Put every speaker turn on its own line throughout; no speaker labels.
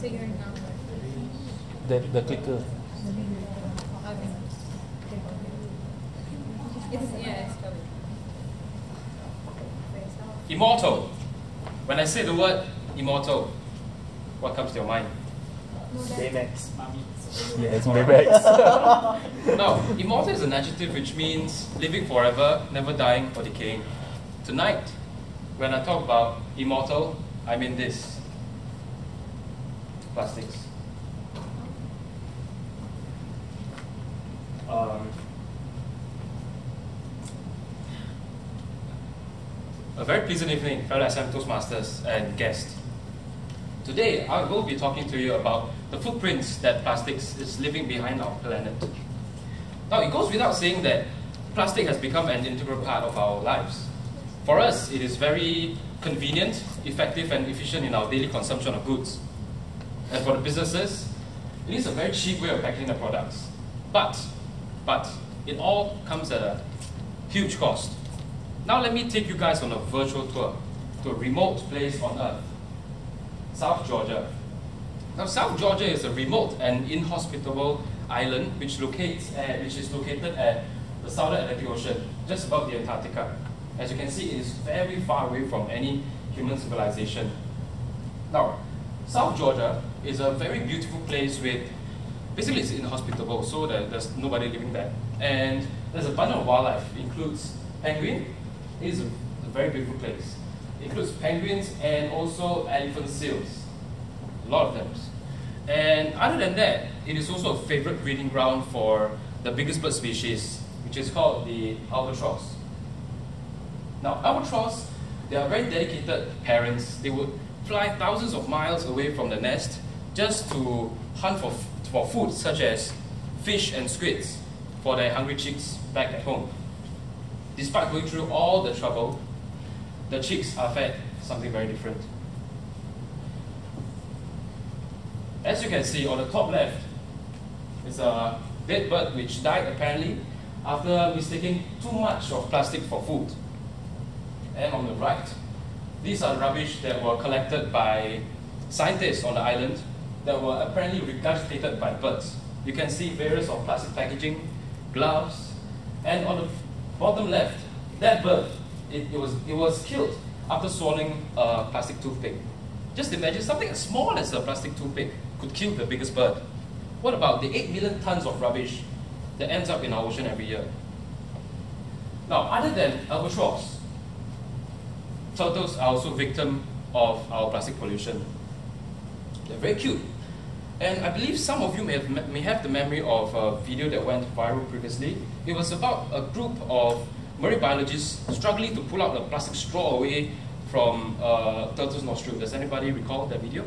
The clicker.
Immortal. When I say the word immortal, what comes to your mind?
Baymax.
Yeah, it's Baymax.
Now, immortal is an adjective which means living forever, never dying or decaying. Tonight, when I talk about immortal, I mean this. Plastics. A very pleasant evening, fellow SM Toastmasters and guests. Today, I will be talking to you about the footprints that plastics is leaving behind our planet. Now, it goes without saying that plastic has become an integral part of our lives. For us, it is very convenient, effective, and efficient in our daily consumption of goods. And for the businesses, it is a very cheap way of packaging the products. But it all comes at a huge cost. Now let me take you guys on a virtual tour to a remote place on Earth, South Georgia. Now South Georgia is a remote and inhospitable island which is located at the Southern Atlantic Ocean, just above the Antarctica. As you can see, it is very far away from any human civilization. Now, South Georgia is a very beautiful place with, basically it's inhospitable, so there's nobody living there. And there's abundant wildlife. It includes penguin. It is a very beautiful place. It includes penguins and also elephant seals. A lot of them. And other than that, it is also a favorite breeding ground for the biggest bird species, which is called the albatross. Now, albatross, they are very dedicated parents. They would fly thousands of miles away from the nest just to hunt for food, such as fish and squids, for their hungry chicks back at home. Despite going through all the trouble, the chicks are fed something very different. As you can see on the top left, is a dead bird which died apparently after mistaking too much of plastic for food. And on the right, these are rubbish that were collected by scientists on the island that were apparently regurgitated by birds. You can see various of plastic packaging, gloves, and on the bottom left, that bird, it was killed after swallowing a plastic toothpick. Just imagine something as small as a plastic toothpick could kill the biggest bird. What about the 8 million tons of rubbish that ends up in our ocean every year? Now, other than albatross, turtles are also victim of our plastic pollution. They're very cute. And I believe some of you may have the memory of a video that went viral previously. It was about a group of marine biologists struggling to pull out a plastic straw away from a turtle's nostril. Does anybody recall that video?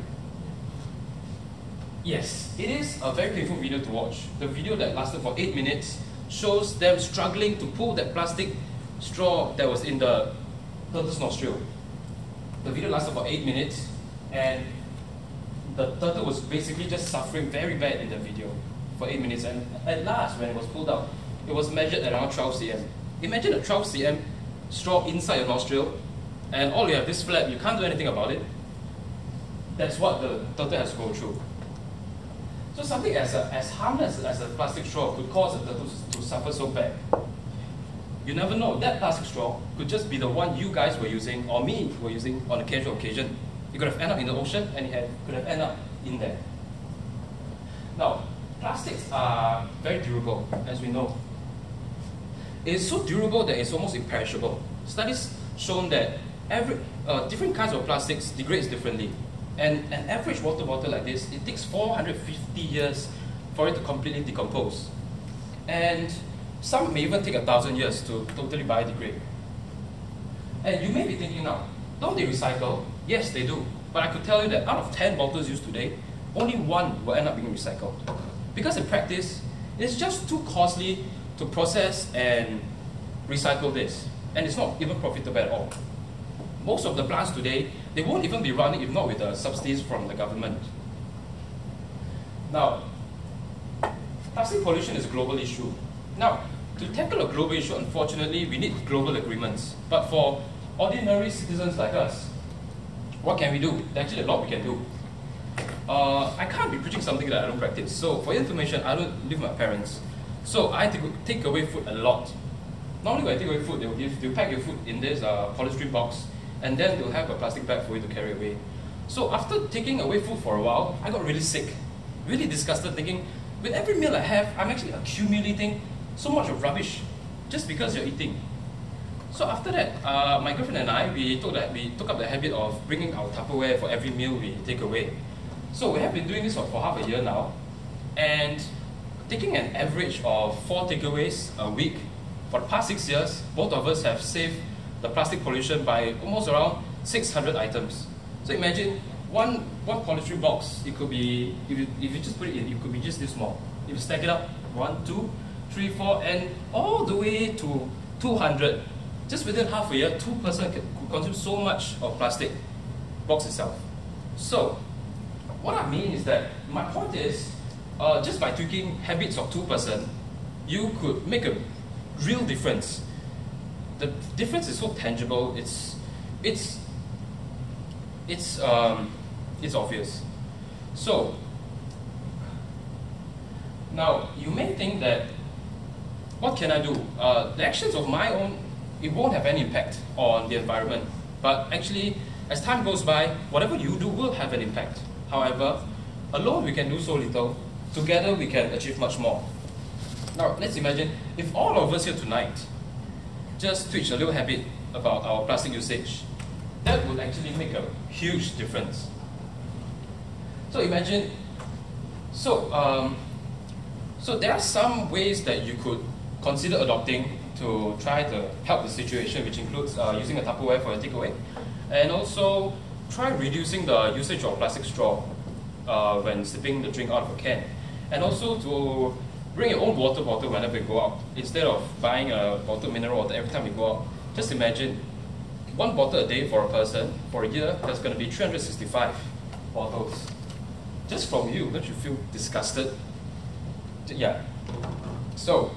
Yes, it is a very painful video to watch. The video that lasted for 8 minutes shows them struggling to pull that plastic straw that was in the turtle's nostril. The video lasted for 8 minutes, and the turtle was basically just suffering very bad in the video for 8 minutes. And at last, when it was pulled out, it was measured at around 12 cm. Imagine a 12 cm straw inside your nostril, and all you have this flap, you can't do anything about it. That's what the turtle has to go through. So something as harmless as a plastic straw could cause a turtle to suffer so bad. You never know, that plastic straw could just be the one you guys were using, or me were using on a casual occasion. It could have ended up in the ocean, and it could have ended up in there. Now, plastics are very durable, as we know. It is so durable that it's almost imperishable. Studies shown that different kinds of plastics degrades differently. And an average water bottle like this, it takes 450 years for it to completely decompose. And some may even take 1,000 years to totally biodegrade. And you may be thinking now, don't they recycle? Yes, they do. But I could tell you that out of 10 bottles used today, only 1 will end up being recycled. Because in practice, it's just too costly to process and recycle this. And it's not even profitable at all. Most of the plants today, they won't even be running if not with the subsidies from the government. Now, plastic pollution is a global issue. Now, to tackle a global issue, unfortunately, we need global agreements. But for ordinary citizens like us, what can we do? There's actually a lot we can do. I can't be preaching something that I don't practice. So for your information, I don't live with my parents. So I take away food a lot. Normally when I take away food, they'll pack your food in this polystyrene box, and then they'll have a plastic bag for you to carry away. So after taking away food for a while, I got really sick, really disgusted, thinking, with every meal I have, I'm actually accumulating so much of rubbish just because you're eating. So after that, my girlfriend and I, we took up the habit of bringing our Tupperware for every meal we take away. So we have been doing this for half a year now, and taking an average of 4 takeaways a week for the past 6 years, both of us have saved the plastic pollution by almost around 600 items. So imagine one polystyrene box, it could be, if you just put it in, it could be just this small. If you stack it up, 1, 2, 3, 4, and all the way to 200. Just within half a year, 2 person could consume so much of plastic box itself. So, what I mean is that, my point is, just by tweaking habits of 2%, you could make a real difference. The difference is so tangible, it's obvious. So, now you may think that, what can I do? The actions of my own, it won't have any impact on the environment. But actually, as time goes by, whatever you do will have an impact. However, alone we can do so little. Together we can achieve much more. Now, let's imagine if all of us here tonight just switch a little habit about our plastic usage, that would actually make a huge difference. So imagine, so there are some ways that you could consider adopting to try to help the situation, which includes using a Tupperware for a takeaway, and also try reducing the usage of plastic straw when sipping the drink out of a can, and also to bring your own water bottle whenever you go out. Instead of buying a bottle of mineral water every time you go out, just imagine 1 bottle a day for a person. For a year, that's going to be 365 bottles. Just from you, don't you feel disgusted? Yeah. So,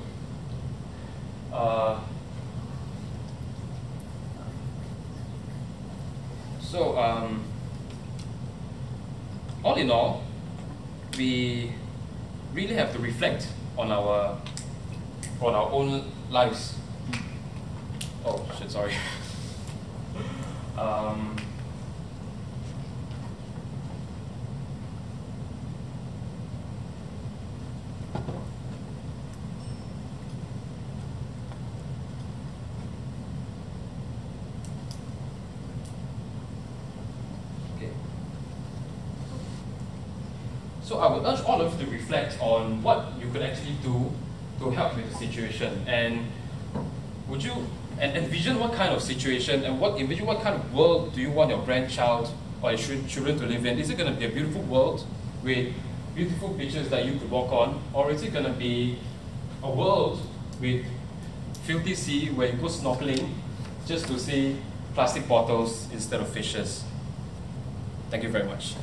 all in all, we really have to reflect on our own lives. Oh shit, sorry. So I would urge all of you to reflect on what you could actually do to help with the situation, and would you envision what kind of situation and envision what kind of world do you want your grandchild or your children to live in? Is it going to be a beautiful world with beautiful beaches that you could walk on, or is it going to be a world with filthy sea where you go snorkeling just to see plastic bottles instead of fishes? Thank you very much.